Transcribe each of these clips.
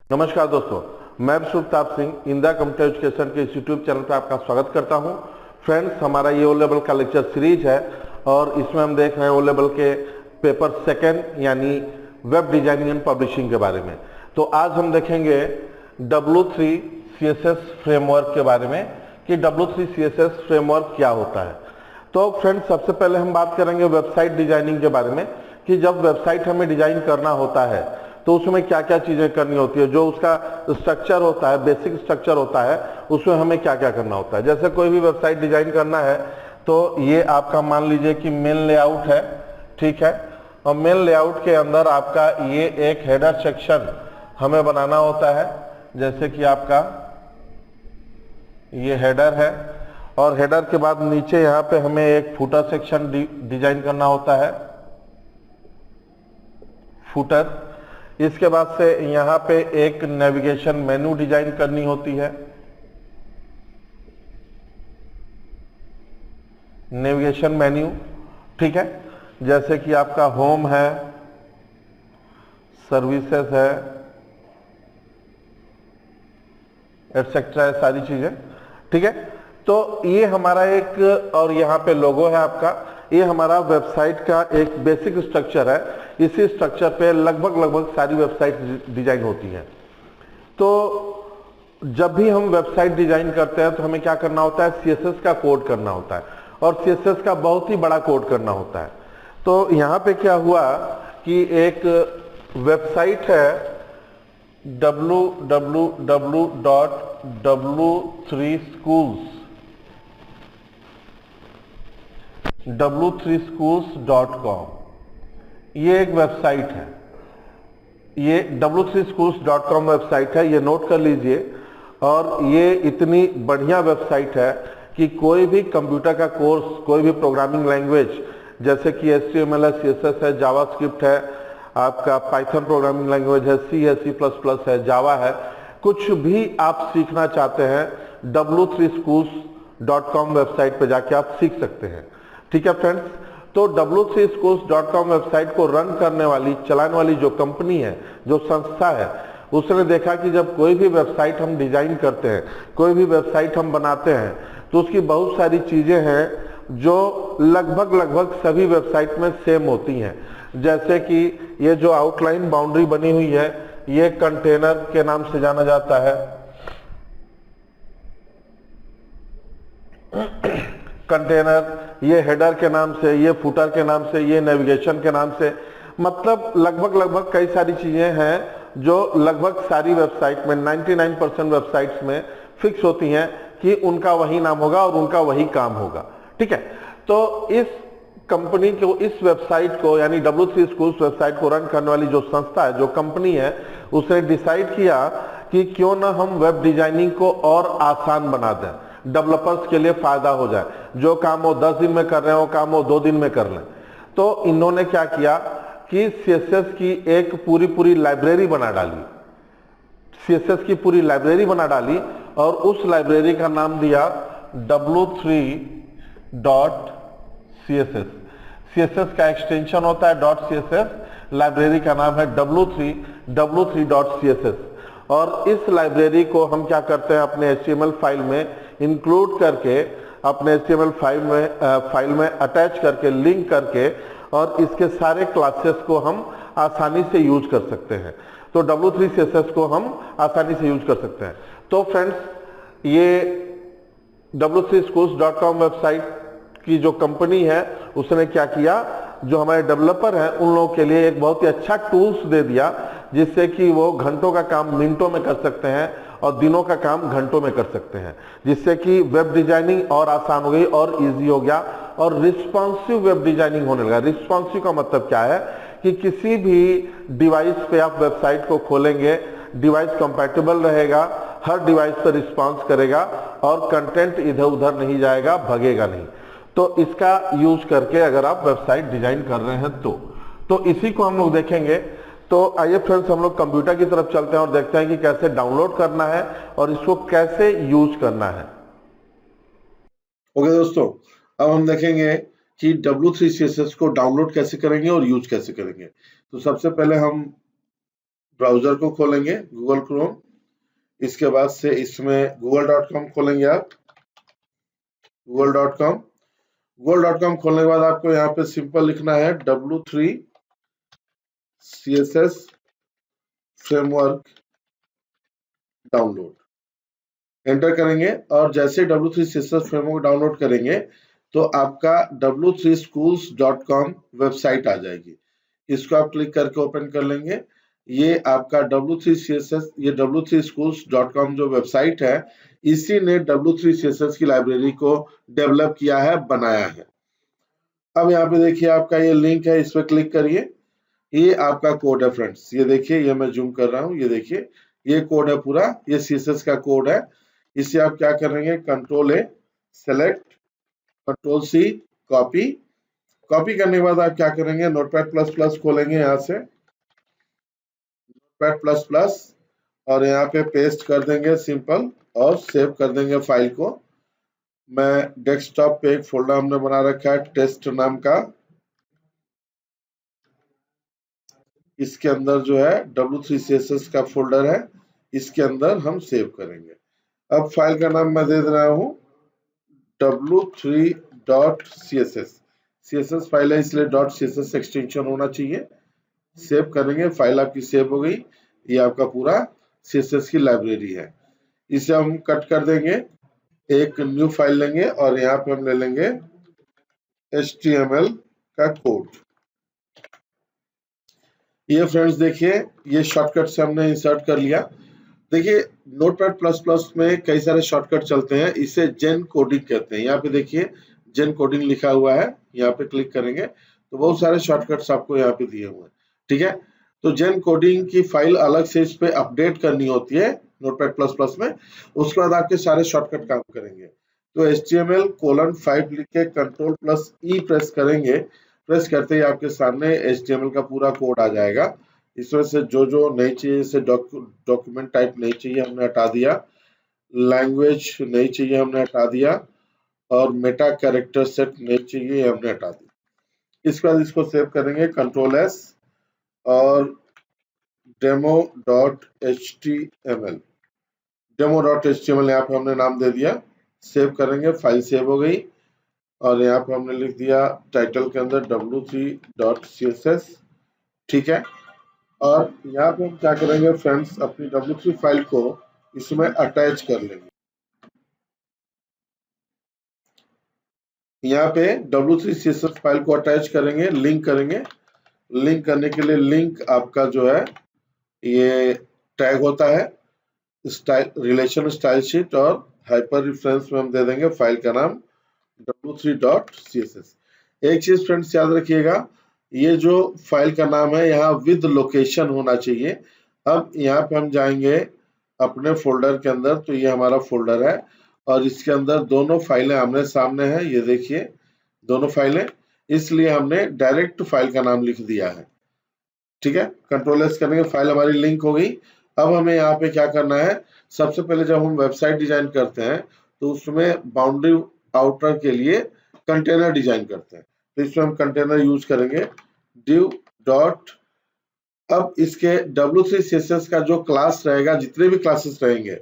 नमस्कार दोस्तों, मैं सुखताप सिंह इंदिरा कंप्यूटर एजुकेशन के इस यूट्यूब चैनल पर आपका स्वागत करता हूं। फ्रेंड्स, हमारा ये ओ लेवल का लेक्चर सीरीज है और इसमें हम देख रहे हैं ओ लेवल के पेपर सेकंड यानी वेब डिजाइनिंग एंड पब्लिशिंग के बारे में। तो आज हम देखेंगे W3 CSS फ्रेमवर्क के बारे में कि W3 CSS फ्रेमवर्क क्या होता है। तो फ्रेंड्स, सबसे पहले हम बात करेंगे वेबसाइट डिजाइनिंग के बारे में कि जब वेबसाइट हमें डिजाइन करना होता है तो उसमें क्या क्या चीजें करनी होती है, जो उसका स्ट्रक्चर होता है, बेसिक स्ट्रक्चर होता है, उसमें हमें क्या क्या करना होता है। जैसे कोई भी वेबसाइट डिजाइन करना है तो ये आपका मान लीजिए कि मेन लेआउट है, ठीक है, और मेन लेआउट के अंदर आपका ये एक हेडर सेक्शन हमें बनाना होता है। जैसे कि आपका ये हेडर है और हेडर के बाद नीचे यहाँ पे हमें एक फुटर सेक्शन डिजाइन करना होता है, फुटर। इसके बाद से यहाँ पे एक नेविगेशन मेनू डिजाइन करनी होती है, नेविगेशन मेन्यू, ठीक है। जैसे कि आपका होम है, सर्विसेज है, एटसेट्रा है, सारी चीजें, ठीक है। तो ये हमारा एक, और यहाँ पे लोगो है आपका, ये हमारा वेबसाइट का एक बेसिक स्ट्रक्चर है। इसी स्ट्रक्चर पे लगभग सारी वेबसाइट डिजाइन होती हैं। तो जब भी हम वेबसाइट डिजाइन करते हैं तो हमें क्या करना होता है, CSS का कोड करना होता है और CSS का बहुत ही बड़ा कोड करना होता है। तो यहाँ पे क्या हुआ कि एक वेबसाइट है w3schools.com, ये एक वेबसाइट है, ये w3schools.com वेबसाइट है, ये नोट कर लीजिए। और ये इतनी बढ़िया वेबसाइट है कि कोई भी कंप्यूटर का कोर्स, कोई भी प्रोग्रामिंग लैंग्वेज जैसे कि HTML है, CSS है, जावास्क्रिप्ट है, आपका पाइथन प्रोग्रामिंग लैंग्वेज है, C है, C++ है, जावा है, कुछ भी आप सीखना चाहते हैं w3schools.com वेबसाइट पे जाके आप सीख सकते हैं, ठीक है फ्रेंड्स। तो w3schools.com वेबसाइट को रन करने वाली, चलाने वाली जो कंपनी है, जो संस्था है, उसने देखा कि जब कोई भी वेबसाइट हम डिजाइन करते हैं, कोई भी वेबसाइट हम बनाते हैं तो उसकी बहुत सारी चीजें हैं जो लगभग सभी वेबसाइट में सेम होती हैं। जैसे कि ये जो आउटलाइन बाउंड्री बनी हुई है, ये कंटेनर के नाम से जाना जाता है, कंटेनर, ये हेडर के नाम से, ये फुटर के नाम से, ये नेविगेशन के नाम से। मतलब लगभग कई सारी चीजें हैं जो लगभग सारी वेबसाइट में 99% वेबसाइट्स में फिक्स होती हैं कि उनका वही नाम होगा और उनका वही काम होगा, ठीक है। तो इस कंपनी को, इस वेबसाइट को यानी w3schools वेबसाइट को रन करने वाली जो संस्था है, जो कंपनी है, उसने डिसाइड किया कि क्यों ना हम वेब डिजाइनिंग को और आसान बना दें, डेवलपर्स के लिए फायदा हो जाए, जो काम वो 10 दिन में कर रहे हैं वो काम वो 2 दिन में कर लें। तो इन्होंने क्या किया कि CSS की एक पूरी लाइब्रेरी बना डाली, CSS की पूरी लाइब्रेरी बना डाली और उस लाइब्रेरी का नाम दिया w3.css। CSS का एक्सटेंशन होता है .css, लाइब्रेरी का नाम है w3.css। और इस लाइब्रेरी को हम क्या करते हैं, अपने HTML फाइल में इंक्लूड करके, अपने HTML फाइल में अटैच करके, लिंक करके, और इसके सारे क्लासेस को हम आसानी से यूज कर सकते हैं। तो w3 CSS को हम आसानी से यूज कर सकते हैं। तो फ्रेंड्स, ये w3schools.com वेबसाइट की जो कंपनी है उसने क्या किया, जो हमारे डेवलपर हैं उन लोगों के लिए एक बहुत ही अच्छा टूल्स दे दिया, जिससे कि वो घंटों का काम मिनटों में कर सकते हैं और दिनों का काम घंटों में कर सकते हैं, जिससे कि वेब डिजाइनिंग और आसान हो गई और इजी हो गया और रिस्पॉन्सिव वेब डिजाइनिंग होने लगा। रिस्पॉन्सिव का मतलब क्या है कि किसी भी डिवाइस पे आप वेबसाइट को खोलेंगे, डिवाइस कंपैटिबल रहेगा, हर डिवाइस पर रिस्पॉन्स करेगा और कंटेंट इधर उधर नहीं जाएगा, भगेगा नहीं। तो इसका यूज करके अगर आप वेबसाइट डिजाइन कर रहे हैं तो इसी को हम लोग देखेंगे। तो आइए फ्रेंड्स, हम लोग कंप्यूटर की तरफ चलते हैं और देखते हैं कि कैसे डाउनलोड करना है और इसको कैसे यूज करना है। ओके दोस्तों, अब हम देखेंगे कि W3 CSS को डाउनलोड कैसे करेंगे और यूज कैसे करेंगे। तो सबसे पहले हम ब्राउजर को खोलेंगे गूगल क्रोम। इसके बाद से इसमें google.com खोलेंगे आप, google.com। google.com खोलने के बाद आपको यहाँ पे सिंपल लिखना है W3 CSS framework download, enter करेंगे और जैसे W3 CSS फ्रेमवर्क डाउनलोड करेंगे तो आपका w3schools.com वेबसाइट आ जाएगी। इसको आप क्लिक करके ओपन कर लेंगे। ये आपका W3 CSS, ये w3schools.com जो वेबसाइट है, इसी ने W3 CSS की लाइब्रेरी को डेवलप किया है, बनाया है। अब यहाँ पे देखिए आपका ये लिंक है, इस पर क्लिक करिए। ये आपका कोड है फ्रेंड्स, ये देखिए, ये मैं जूम कर रहा हूँ, ये देखिए ये कोड है पूरा, ये CSS का कोड है। इसे आप क्या करेंगे, Ctrl A select, Ctrl C copy. Copy करने के बाद आप क्या करेंगे, नोटपैड++ खोलेंगे यहाँ से, नोटपैड++ और यहाँ पे पेस्ट कर देंगे सिंपल और सेव कर देंगे फाइल को। मैं डेस्कटॉप पे एक फोल्डर हमने बना रखा है टेस्ट नाम का, इसके अंदर जो है W3 CSS का फोल्डर है, इसके अंदर हम सेव करेंगे। अब फाइल का नाम मैं दे रहा हूँ w3.css। CSS फाइल है इसलिए .css एक्सटेंशन होना चाहिए। सेव करेंगे, फाइल आपकी सेव हो गई। ये आपका पूरा CSS की लाइब्रेरी है। इसे हम कट कर देंगे, एक न्यू फाइल लेंगे और यहाँ पे हम ले लेंगे HTML का कोड। ये फ्रेंड्स देखिए, ये शॉर्टकट से हमने इंसर्ट कर लिया। देखिए नोटपैड++ में कई सारे शॉर्टकट चलते हैं, इसे जेन कोडिंग कहते हैं। यहाँ पे देखिए जेन कोडिंग लिखा हुआ है, यहाँ पे क्लिक करेंगे तो बहुत सारे शॉर्टकट्स आपको यहाँ पे दिए हुए हैं, ठीक है। तो जेन कोडिंग की फाइल अलग से इस पे अपडेट करनी होती है नोटपैड++ में, उसके बाद आपके सारे शॉर्टकट काम करेंगे। तो HTML:5 लिख के Ctrl+E प्रेस करेंगे, प्रेस करते ही आपके सामने HTML का पूरा कोड आ जाएगा। इसमें से जो जो नहीं चाहिए, जैसे डॉक्यूमेंट टाइप नहीं चाहिए हमने हटा दिया, लैंग्वेज नहीं चाहिए हमने हटा दिया, और मेटा कैरेक्टर सेट नहीं चाहिए हमने हटा दिया। इसके बाद इसको सेव करेंगे Ctrl+S और demo.html यहाँ पे हमने नाम दे दिया, सेव करेंगे, फाइल सेव हो गई। और यहाँ पे हमने लिख दिया टाइटल के अंदर w3.css, ठीक है। और यहाँ पे हम क्या करेंगे फ्रेंड्स, अपनी W3 फाइल को इसमें अटैच कर लेंगे। यहाँ पे W3 CSS फाइल को अटैच करेंगे, लिंक करेंगे। लिंक करने के लिए लिंक आपका जो है ये टैग होता है, स्टाइल रिलेशन स्टाइल शीट, और हाइपर रेफरेंस में हम दे देंगे फाइल का नाम w3.css। एक चीज फ्रेंड्स याद रखिएगा, ये जो फाइल का नाम है यहाँ विद लोकेशन होना चाहिए। अब यहाँ पे हम जाएंगे अपने फोल्डर के अंदर, तो ये हमारा फोल्डर है और इसके अंदर दोनों फाइलें आमने सामने हैं, ये देखिए दोनों फाइलें, इसलिए हमने डायरेक्ट फाइल का नाम लिख दिया है, ठीक है। Ctrl+S करेंगे, फाइल हमारी लिंक हो गई। अब हमें यहाँ पे क्या करना है, सबसे पहले जब हम वेबसाइट डिजाइन करते हैं तो उसमें बाउंड्री आउटर के लिए कंटेनर डिजाइन करते हैं, तो इसमें हम कंटेनर यूज करेंगे div डॉट। अब इसके W3 CSS का जो क्लास रहेगा, जितने भी क्लासेस रहेंगे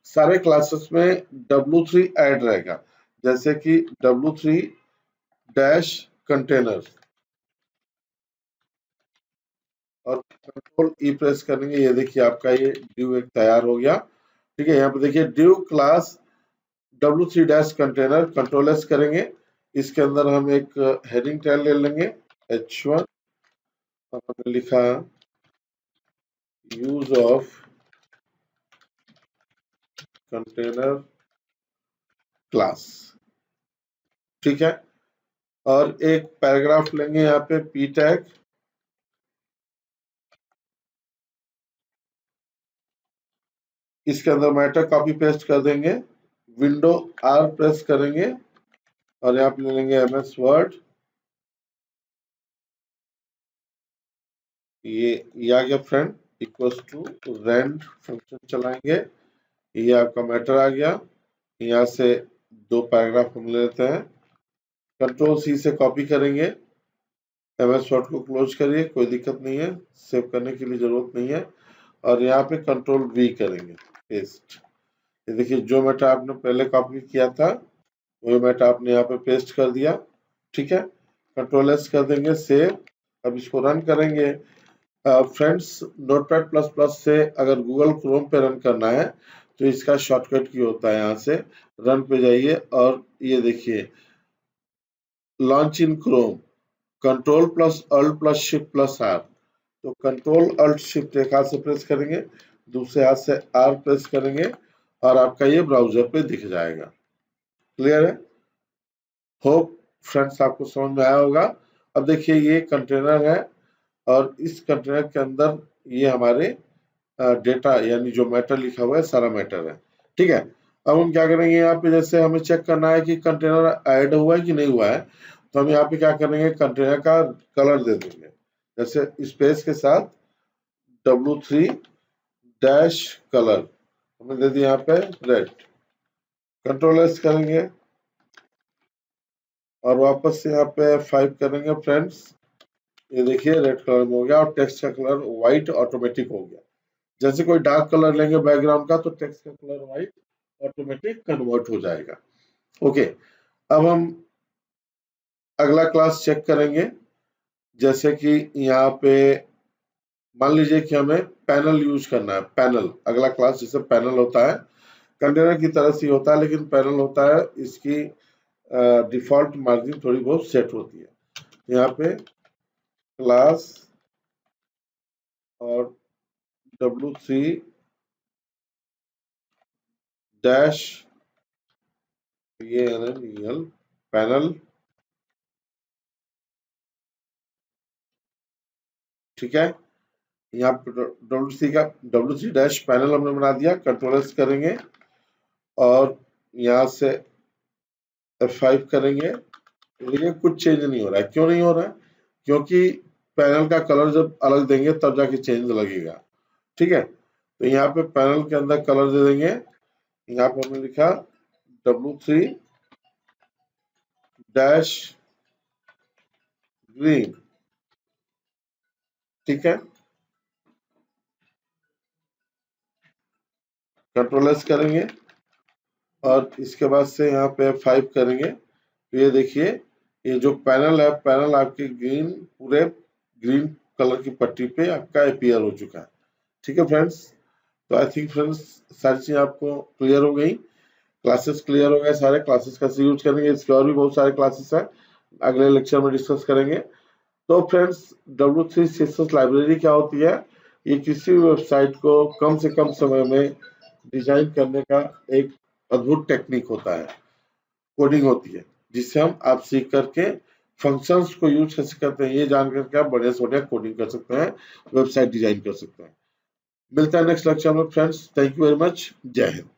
सारे क्लासेस में W3 ऐड रहेगा, जैसे कि W3-कंटेनर और Ctrl+E प्रेस करेंगे। ये देखिए आपका ये div एक तैयार हो गया, ठीक है। यहाँ पे देखिए div क्लास W3-कंटेनर, Ctrl+S करेंगे, इसके अंदर हम एक हेडिंग टैग ले लेंगे H1 और हमने लिखा यूज ऑफ कंटेनर क्लास, ठीक है। और एक पैराग्राफ लेंगे यहाँ पे P टैग, इसके अंदर मैटर कॉपी पेस्ट कर देंगे, विंडो R प्रेस करेंगे और यहाँ पे ले लेंगे MS वर्ड। ये आ गया friend, equals to rand function चलाएंगे, ये आपका मैटर आ गया। यहाँ से दो पैराग्राफ हम ले लेते हैं, Ctrl+C से कॉपी करेंगे, MS वर्ड को क्लोज करिए, कोई दिक्कत नहीं है, सेव करने के लिए जरूरत नहीं है। और यहाँ पे कंट्रोल V करेंगे, पेस्ट। ये देखिए जो मेटा आपने पहले कॉपी किया था वही मेटा आपने यहाँ पे पेस्ट कर दिया, ठीक है। कंट्रोल S कर देंगे, सेव। अब इसको रन करेंगे। फ्रेंड्स, नोटपैड प्लस प्लस से अगर गूगल क्रोम पे रन करना है तो इसका शॉर्टकट की होता है, यहाँ से रन पे जाइए और ये देखिए launch in Chrome, control plus alt plus shift plus R. तो कंट्रोल अल्ट शिफ्ट एक हाथ से प्रेस करेंगे, दूसरे हाथ से आर प्रेस करेंगे और आपका ये ब्राउजर पे दिख जाएगा। क्लियर है? होप फ्रेंड्स आपको समझ में आया होगा। अब देखिए ये कंटेनर है और इस कंटेनर के अंदर ये हमारे डेटा यानी जो मैटर लिखा हुआ है सारा मैटर है, ठीक है। अब हम क्या करेंगे, यहाँ पे जैसे हमें चेक करना है कि कंटेनर ऐड हुआ है कि नहीं हुआ है, तो हम यहाँ पे क्या करेंगे, कंटेनर का कलर दे देंगे। जैसे स्पेस के साथ W3 डैश कलर हमने दे दिया यहाँ पे रेड। कंट्रोल S करेंगे और वापस से यहाँ पे 5 करेंगे फ्रेंड्स। ये देखिए रेड कलर में हो गया और टेक्स्ट का कलर व्हाइट ऑटोमेटिक हो गया। जैसे कोई डार्क कलर लेंगे बैकग्राउंड का तो टेक्स्ट का कलर व्हाइट ऑटोमेटिक कन्वर्ट हो जाएगा। ओके, अब हम अगला क्लास चेक करेंगे। जैसे कि यहाँ पे मान लीजिए कि हमें पैनल यूज करना है, पैनल अगला क्लास। जैसे पैनल होता है कंटेनर की तरह से होता है, लेकिन पैनल होता है इसकी डिफॉल्ट मार्जिन थोड़ी बहुत सेट होती है। यहाँ पे क्लास और W3 डैश पैनल, ठीक है। यहाँ पे W3 डैश पैनल हमने बना दिया। कंट्रोल S करेंगे और यहाँ से F5 करेंगे। देखिए कुछ चेंज नहीं हो रहा है। क्यों नहीं हो रहा है? क्योंकि पैनल का कलर जब अलग देंगे तब जाके चेंज लगेगा, ठीक है। तो यहाँ पे पैनल के अंदर कलर दे देंगे। यहाँ पे हमने लिखा W3 डैश ग्रीन, ठीक है। कंट्रोल S करेंगे और इसके बाद से यहाँ पे 5 करेंगे। तो ये देखिए ये जो पैनल है, पैनल आपकी ग्रीन, पूरे ग्रीन कलर की पट्टी पे आपका अपीयर हो चुका है, ठीक है फ्रेंड्स। तो आई थिंक फ्रेंड्स सारी चीजें आपको क्लियर हो गई, क्लासेस क्लियर हो गए सारे। क्लासेस कैसे यूज करेंगे इसके और भी बहुत सारे क्लासेस हैं, अगले लेक्चर में डिस्कस करेंगे। तो फ्रेंड्स W3 CSS लाइब्रेरी क्या होती है? ये किसी भी वेबसाइट को कम से कम समय में डिजाइन करने का एक अद्भुत टेक्निक होता है, कोडिंग होती है, जिससे हम आप सीख करके फंक्शंस को यूज कैसे करते हैं ये जान करके आप बढ़िया से बढ़िया कोडिंग कर सकते हैं, वेबसाइट डिजाइन कर सकते हैं। मिलता है नेक्स्ट लेक्चर में friends. Thank you very much. जय हिंद।